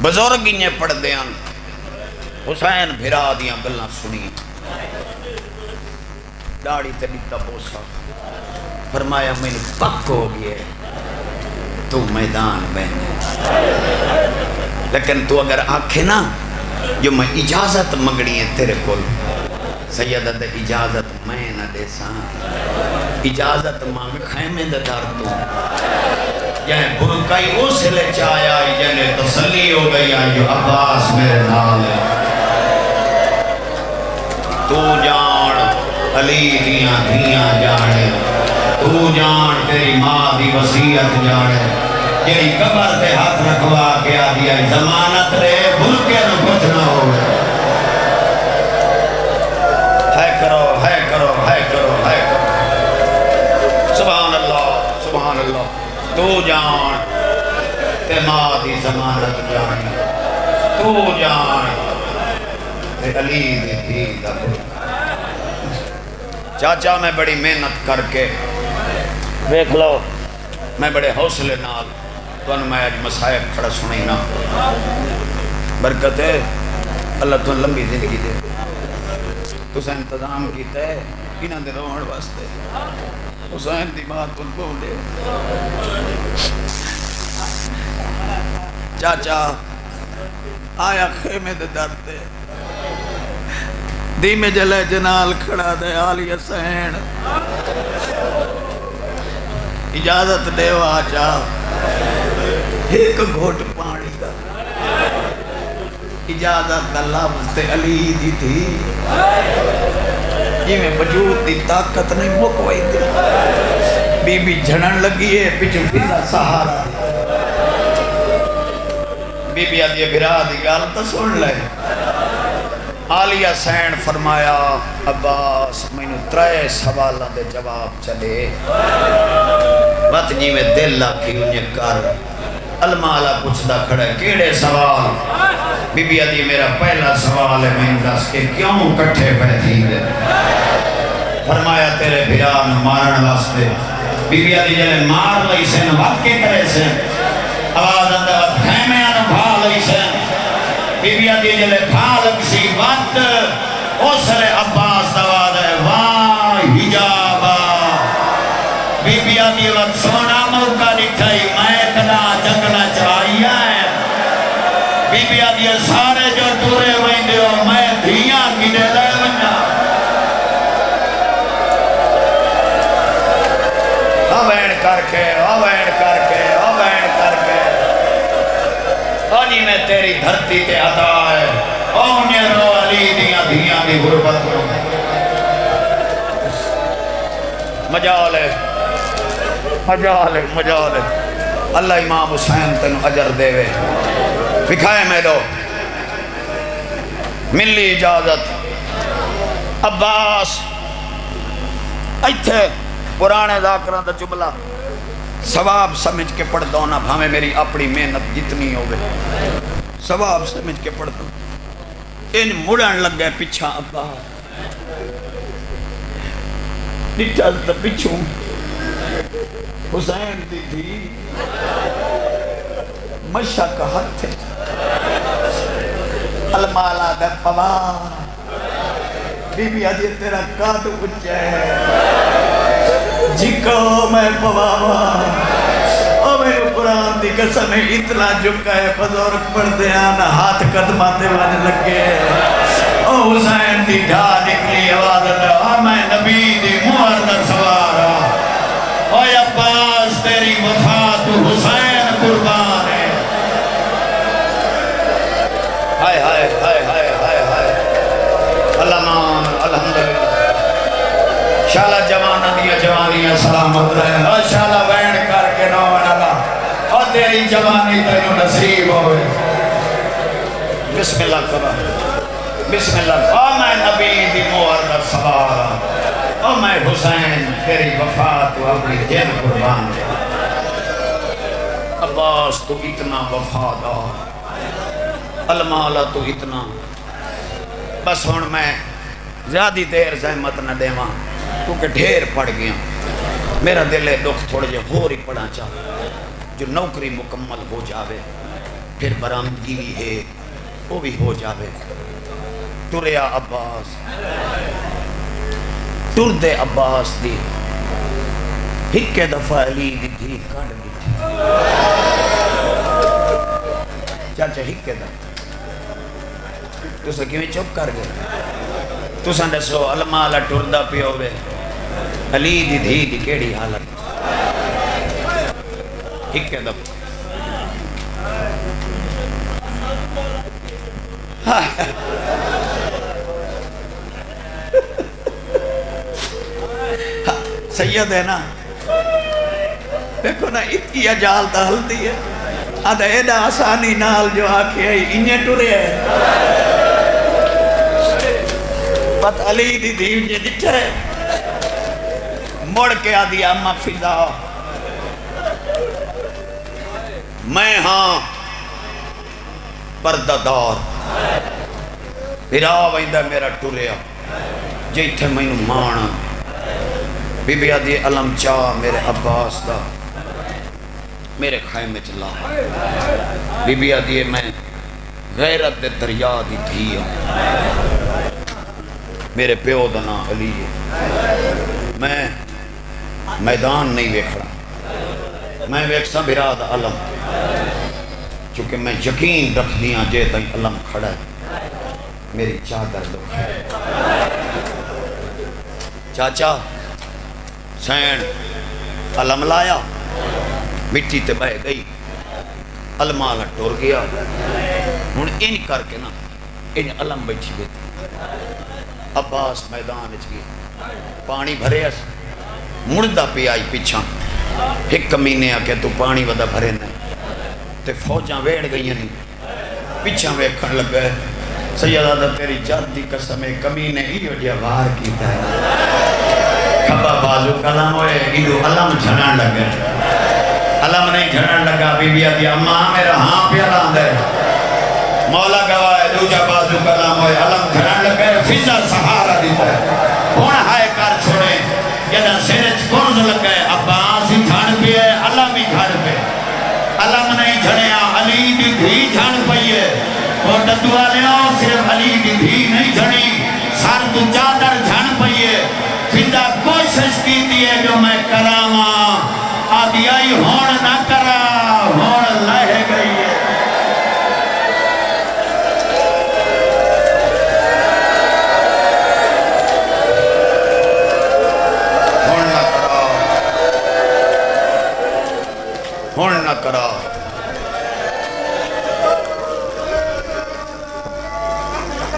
بزرگ انہیں پڑھ دیاں حسین بھرا دیاں گلنا سنی داڑی تلیتا بوسا فرمایا میں نے پک ہو گئے تو میدان بہنے لیکن تو اگر آنکھیں نا جو میں اجازت مگڑی ہے تیرے کول سیدہ دے اجازت میں نہ دے ساں اجازت مانگ خیمے دے دار تو یعنی برکائی او سے لے چایا یعنی تسلی ہو گئی جو عباس میرے نال ہے تو جان علی دیاں دھیاں جانے تو جان تیری ماں دی وصیت جانے یعنی قبر تے ہاتھ رکھوا کے آ دیا ضمانت رہے بھلکے نو کچھ نہ ہو ہے کرو ہے کرو ہے کرو ہے کرو سبحان اللہ تو جان تے ماں دی ضمانت جانی تو جان تے علی دی دھی دا چاچا میں بڑی محنت کر کے دیکھ لو میں بڑے حوصلے نال تو میں آج مسائب کھڑا سنائی نا برکت ہے اللہ تو لمبی زندگی دے تو سے انتظام کیتا ہے انہاں دے روحن واسطے حسین دی بات ان کو دے چاچا آیا خیمے دے درتے دی میں جلے جنال کھڑا دے آلی حسین اجازت دے واجا ایک گھوٹ پانی دا اجازت اللہ مجھتے علی دی تھی یہ میں وجود دی طاقت نہیں مکوئی دی بی بی جھنن لگی ہے پچھو فیضا سہارا بی بی آدھی بھرا دی گال تا سن لے آلی حسین فرمایا عباس میں نے 3 سوالہ دے جواب چلے وقت جی میں دل لاکھی انہیں کر المالا پوچھتا کھڑے کیڑے سوال بی بی آدھی میرا پہلا سوال ہے میں دس کے کیوں کٹھے بیٹھی دے فرمایا تیرے بھران مارن واسطے بی بی آدھی جلے مار لئی سن وقت کے کرے سن آواز اندر وقت خیمے آنو بھا لئی سن بی بی آدھی جلے بھا لگسی وقت اسر عباس دواد ہے واہ حجابا بی بی آدھی وقت سونا موقع دکھائی میں کدا جنگلہ چاہیا ہے بی آدھی سارے جو ٹورے ویندے ہو میں دھیاں کی دے لے ونجا اوین کر کے آنی میں تیری دھرتی تے عطا ہے آنے رو علی دیاں دھیاں دی غربت کو مجال ہے اللہ امام حسین تنو اجر دے وے بکھائے میں دو ملی اجازت عباس ایتھے پرانے ذاکران دا جملہ ثواب سمجھ کے پڑھ دو نا بھامے میری اپنی محنت جتنی ہوگے ثواب سمجھ کے پڑھ دو ان مڑن لگ گئے پچھا عباس نٹھا تا پچھوں حسین دی تھی مشک ہتھ المالا دا پوار بی بی آدھی تیرا کاتو بچے جکو میں پواوا او میرے قرآن دی قسم اتنا جھکا ہے بزرگ پڑھ دیانا ہاتھ قدماتے وانے لگے او حسین دی ڈھا نکلی عوادت اور میں نبی دی مہر سوارا او عباس تیری وفات حسین قربان ہے ہائے ہائے ہائے ہائے ہائے ہائے اللہ مان الحمدللہ شالا جوانہ دیا جوانیاں سلامت رہے اور شالا وین کر کے نوان اللہ اور تیری جوانی تینو نصیب ہوئے بسم اللہ کرا بسم اللہ اور میں نبی دی مہر سوارا اور میں حسین تیری وفات و اپنی جن قربان دے عباس تو اتنا وفادار المالا تو اتنا بس ہون میں زیادی دیر زحمت نہ دے ماں کیونکہ ڈھیر پڑ گیا میرا دل ہے دکھ تھوڑے جو ہو رہی پڑا چاہ جو نوکری مکمل ہو جاوے پھر برامدگی بھی ہے وہ بھی ہو جاوے تریا عباس تر دے عباس دی ہکے دفعہ علی دی دھی کھڑ دی تھی چاچا ہکے دفعہ تو سا کیوں چپ کر گئے تو سا دسو علماء ٹردہ پیو بے علی دی دھی دی کیڑی حالت ہکے دفعہ سید ہے نا دیکھو نا اتکی اجال تا ہل دی ہے آدھا ایڈا آسانی نال جو آکے ہے انہیں ٹورے ہے بات علی دی دیو جے دچھا ہے مڑ کے آدھی اما فضا میں ہاں پردہ دار بھرا ویندہ میرا ٹوریا جی تھے میں مانا بی بی آدھی علم چاہ میرے عباس دا میرے خیمے چلا بی بی آدھی میں غیرت دے دریا دی دھی میرے پیو دنا علی میں میدان نہیں ویکھڑا میں ویکسا بھرا دا علم چونکہ میں یقین رکھ دیا جے تک علم کھڑا ہے میری چادر دو چاچا سین علم لایا مٹی تے بہ گئی علمالا ٹور گیا ہن ان کر کے نا ان علم بیٹھی بیٹھی عباس میدان اچ گیا پانی بھرے اس مردہ پی آئی پیچھا ایک کمینے آکے تو پانی ودا بھرے نہیں تے فوجاں ویڑ گئی نہیں پیچھا ویکھن لگ گئے سیدہ تیری جات دی قسم کمینے ہی وڈیا وار کیتا ہے کھبا بازو کلام ہوئے ایدو علم جھنان لگ گئے علم نہیں جھنان لگا بی بی آدھی اماں میرا ہاں پہ علم دے مولا گواہ دوجہ بازو کلام ہوئے علم جھنان لگ گئے فضا سہارا دیتا ہے کون ہائے کار چھوڑے یدہ سیرچ کونز لگ گئے عباس ہی جھان پہ ہے علم ہی جھان پہ علم نہیں جھنیا علی دی دھی جھان پئیے وہ ڈدوا لیا صرف علی دی دھی نہیں جھنی سر تو چادر جھان پئیے فضا کوشش کی دیئے جو میں کراما آدھی آئی ہون نہ کرا ہون لہ گئی ہے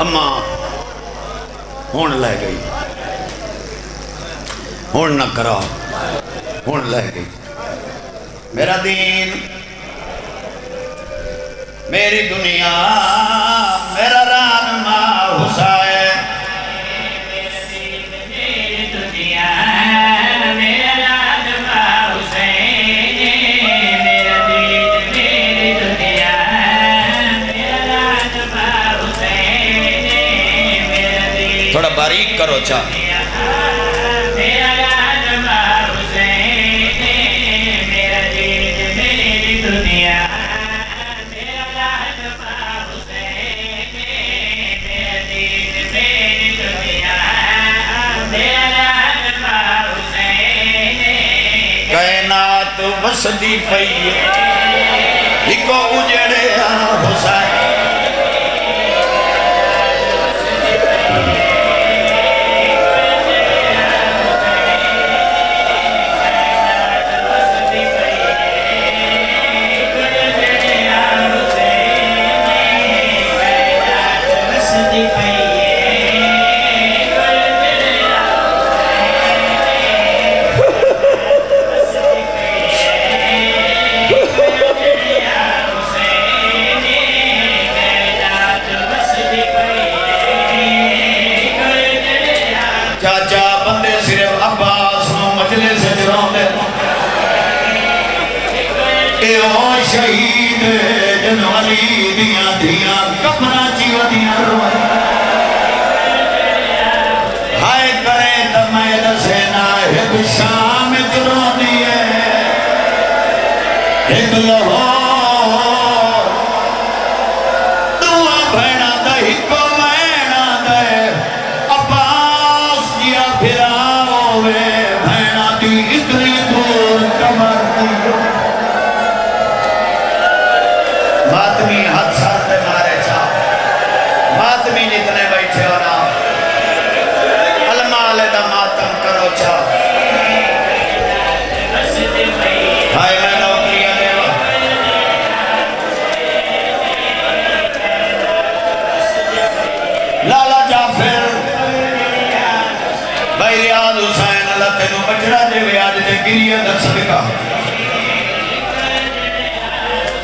اما ہون لے گئی، ہون نہ کرا، ہون لے گئی۔ میرا دین، میری دنیا، میرا رہنما حسین، میری دنیا، میرا رہنما حسین، میرا دین، میری دنیا، میرا رہنما حسین، میرا دین۔ تھوڑا باریک کرو چاہ۔ میرا رہنما حسین، میرا دین، میری دنیا، کائنات وسدی پئی ہکو اجڑیا حسین۔ چاچا بندے صرف عباس نو مجلس جرون دے، اے او شہید جن علی دیاں دیاں کپڑا چیو دیاں روئے، ہائے کرے تمہیں دسینا ایک شام جرون دیئے، ایک لاہور دعا بھینا دا ہکو مینا دے، بھینا دی اتنی دور کمر دیو۔ ماتمی ہاتھ ساتھ مارے چاہ، ماتمی جتنے بیٹھے ہو نا المال دا ماتم کرو چاہ۔ ہائے میں نوکریاں دے وا، لالا جعفر بھائی ریاض حسین اللہ تینو بچڑا دے ویاج دے گریہ در صدقہ،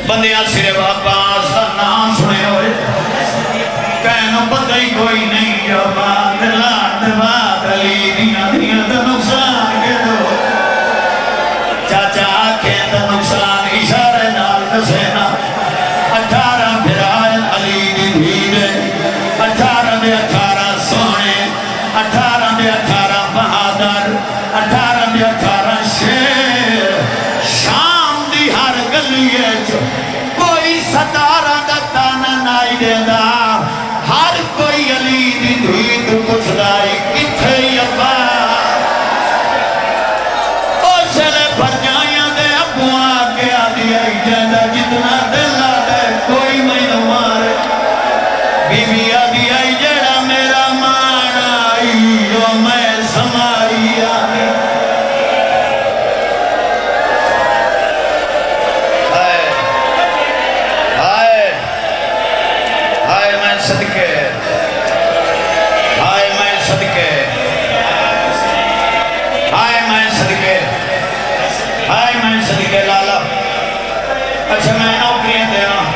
بندیاں صرف عباس کا نام سنے ہوئے، کہنو پتہ ہی کوئی نہیں جو بات لات بات علی دیاں دیاں دا نقصان کے دو، چاچا آنکھیں دا نقصان اشارے نال دسینا، 18 پھرائن علی دی دھیرے، 18 دے 18 سونے، 18 دے 18 بہادر، 18 دے 18 شیر، شام دی ہر گلیے جو کوئی 17 دا تانا نائی دے دا، ہر کوئی علی دی دھید کچھ دائی کتھے یبا، او چلے بھر جائیاں دے ابوان کے آدھی آئی جیدہ جتنا دلہ دے کوئی میں نمارے، بی بی آدھی آئی جیڑا میرا مانا آئی جو میں سمائی آگے۔ ہائے میں صدقے، ہائے میں صدقے، ہائے میں صدقے، ہائے میں صدقے لالا۔ اچھا میں نوکریاں دے رہا ہوں،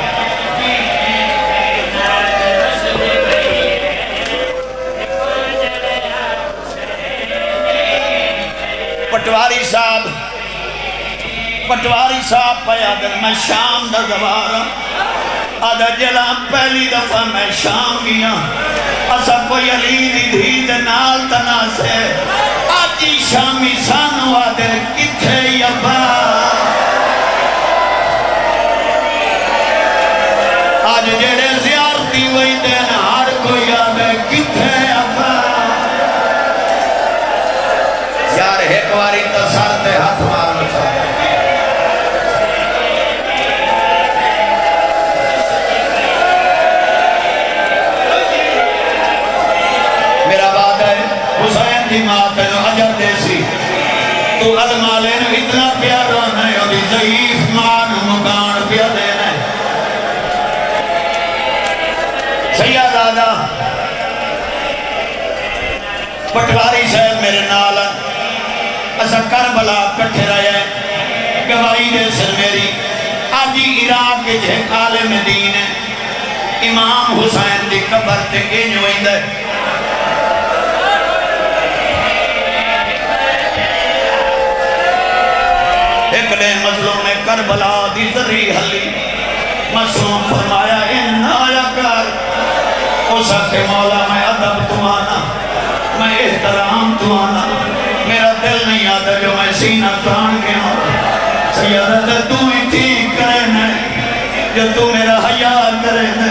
پٹواری صاحب پیا دل میں شام دا دوارا، آدھا جلا پہلی دفعہ میں شام گیا، اسا کوئی علی دی دھید نال تناسے، آجی شامی سانو آدھر کتھے یبا، آج جڑے زیارتی وہی دین ہر کوئی آدھر کتھے یبا، یار ایک واری تصارتے ہاتھ مارو چاہتے، حسین دی ماں تینو عجر دیسی، تو المالین اتنا پیارا نہیں اور ضعیف ماں مکان پیا دینے۔ سیدہ دادا پٹواری صاحب میرے نال اسا کربلا کٹھے رہے ہیں گواہی دے سر میری آجی عراق کے جھیک عالم دین ہے امام حسین دی قبر تے انج ویندا ہے ایک نے مظلوم کربلا دی ذری حلی معصوم فرمایا ان آیا کر اس کے مولا میں ادب تو آنا میں احترام تو آنا میرا دل نہیں آتا جو میں سینہ تان کے ہوں سیدہ تو ہی ٹھیک کرنے جو تو میرا حیاء کرنے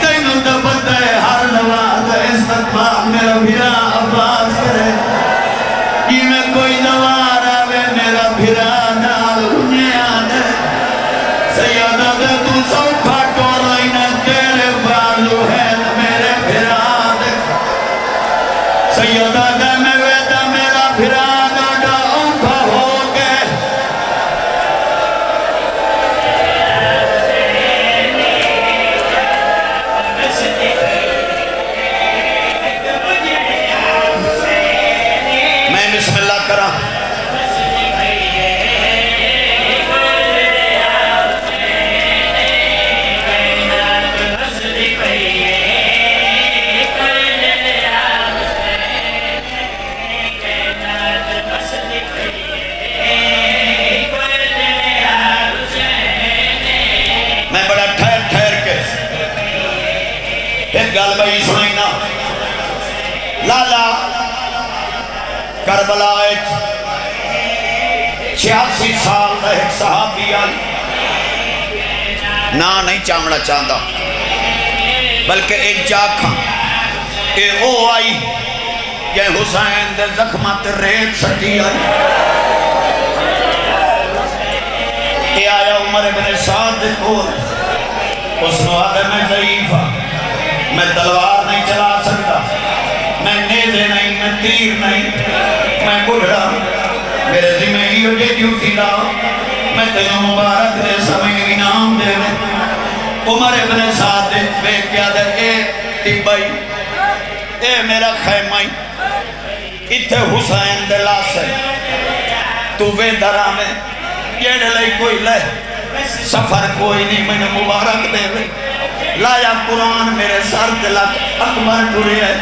تینوں تو پتہ ہے ہر نواز استقبال میرا بھیرا عباس کرے یہ میں کوئی نوار آوے میرا بھیرا نال انہیں آنے سیدہ تو سوکھا ٹور لینا تیرے بالو ہے میرے بھیرا دے سیدہ میں ویدہ میرا بھیرا ناڈا اوکھا ہو گئے میں بسم اللہ کرا میں بڑا ٹھہر ٹھہر کے ایک گل بھائی سنائیں نا لالا کربلا 86 سال دا ایک صحابی آئی نا نہیں چامڑا چاندہ بلکہ ایک جاکھاں اے او آئی یہ حسین دے زخمات ریت سٹی آئی اے آیا عمر ابن سعد دے کھول اس نے آدھے میں ضعیف ہاں میں تلوار نہیں چلا سکتا میں نیزے نہیں میں تیر نہیں میں بڑھڑا میرے ذمہ ہی ہو جے ڈیوٹی لاؤ میں تیوں مبارک دے سمیں انعام دے میں عمر ابن سعد دے بے کیا دے اے ٹبائی اے میرا خیمائی اتھے حسین دے لاسے تو وے درہ میں یہ ڈھلائی کوئی لے سفر کوئی نہیں میں نے مبارک دے وے لایا قرآن میرے سر تلک اکبر ٹوری ہے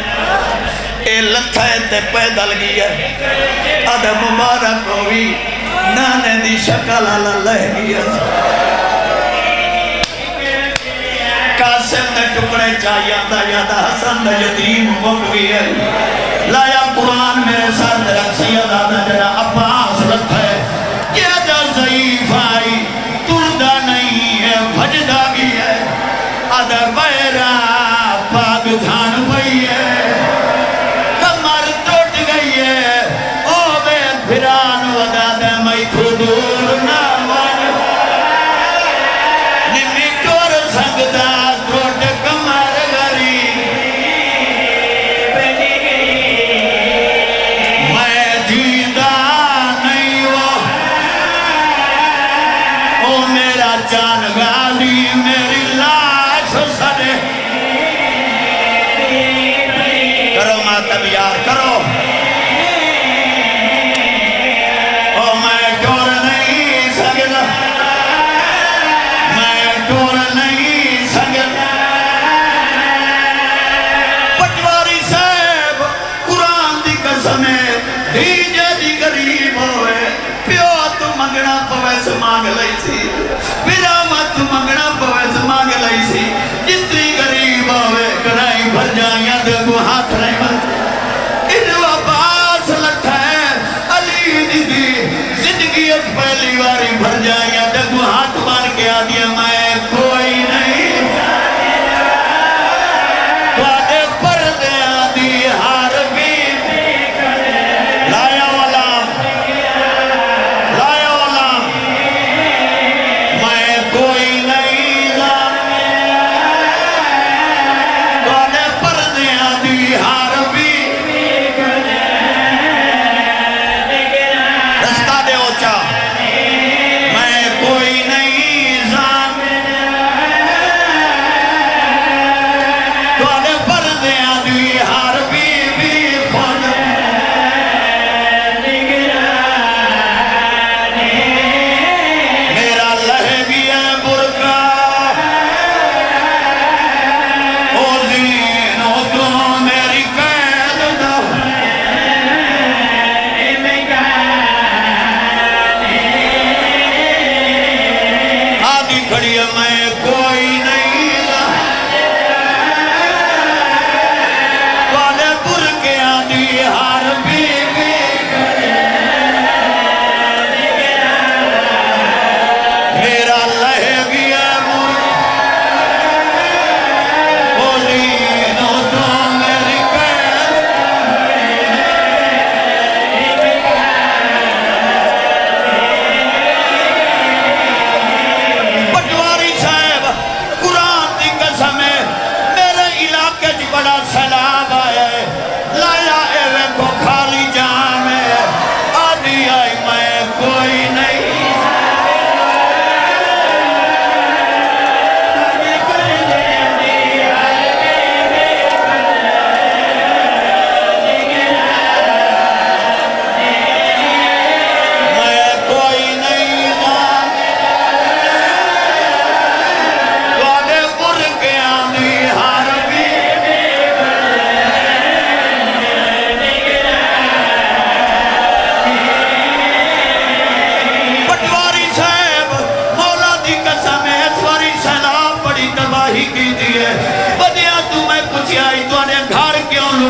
اے لتھائے تے پیدل گیا ادھا مبارک ہوئی نانے دی شکل اللہ لہ گیا قاسم نے ٹکڑے چاہیا دا یادہ حسن دا یتیم وقوی ہے لایا قرآن میرے سر تلک سید آدھا جڑا عباس لتھائے یہ دا ضعیف آئی تردہ نہیں ہے بھجدہ بھی ہے ادھر بیرہ پاک دھان پئی ہے کمر ٹوٹ گئی ہے او بے پھران ودا دے میں خودور نہ ون نمی ٹور سکتا ٹوٹ کمر گری میں جیدہ نہیں وہ او میرا جان غالی میری لاش سڑے کرو ماتم یار کرو او میں ٹور نہیں سکتا میں ٹور نہیں سکتا پٹواری صاحب قرآن دی قسمیں دیجے دی غریب ہوئے پیو تو منگنا پویس مانگ لئی سی پیرامت تو منگنا پویس مانگ لئی سی جتنی غریب ہوئے کرائی بھر جائیں دے ہاتھ نہیں بھر انو عباس لٹھا ہے علی دی زندگی ایک پہلی واری بھر جائیں دے ہاتھ مان کے آدیا میں کوئی نہیں توڑے پر دے آدی ہار بھی لایا علام میں کوئی نہیں توڑے پر دے آدی ہار بھی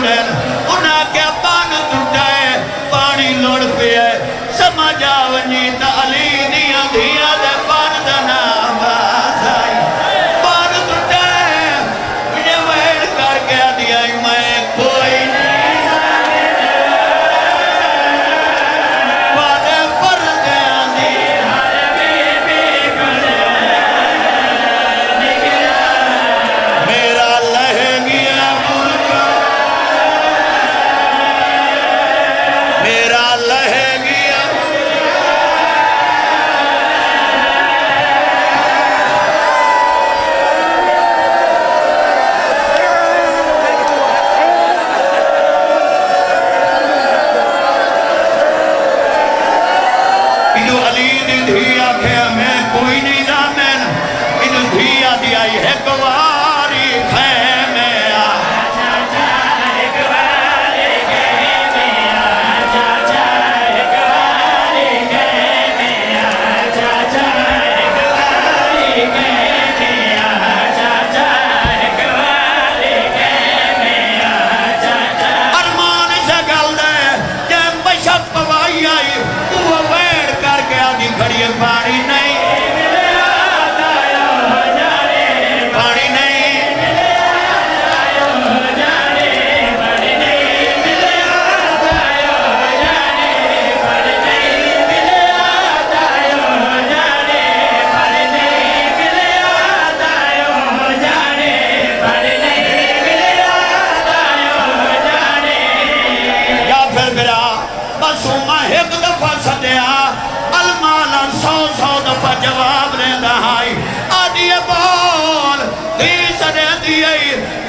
ٹوڑے انہاں کیا بان ٹوٹائے پانی لوڑ پہ ہے سمجھ آونی تا علی دیاں دھیاں دے بان دا نام آسائی بان ٹوٹائے مجھے ویڑ کر کے دیا میں کوئی نہیں وعدے پر دیاں دی میرا لہ گیا ملکہ میرا لہ گیا انہوں علی دی دھیا کھیا میں کوئی نہیں زامن انہوں دھیا دیا ہے گواری خیمے ارمان سے گل دے جب بشک پوائی آئی وہ ویڑ کر کے آدھی کھڑی پانی نہیں پانی نہیں یا پھر میرا بس میں ایک دفعہ سدیا المالا 100 دفعہ جواب رہتا ہے آدھی بول دی سنے دی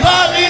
غازی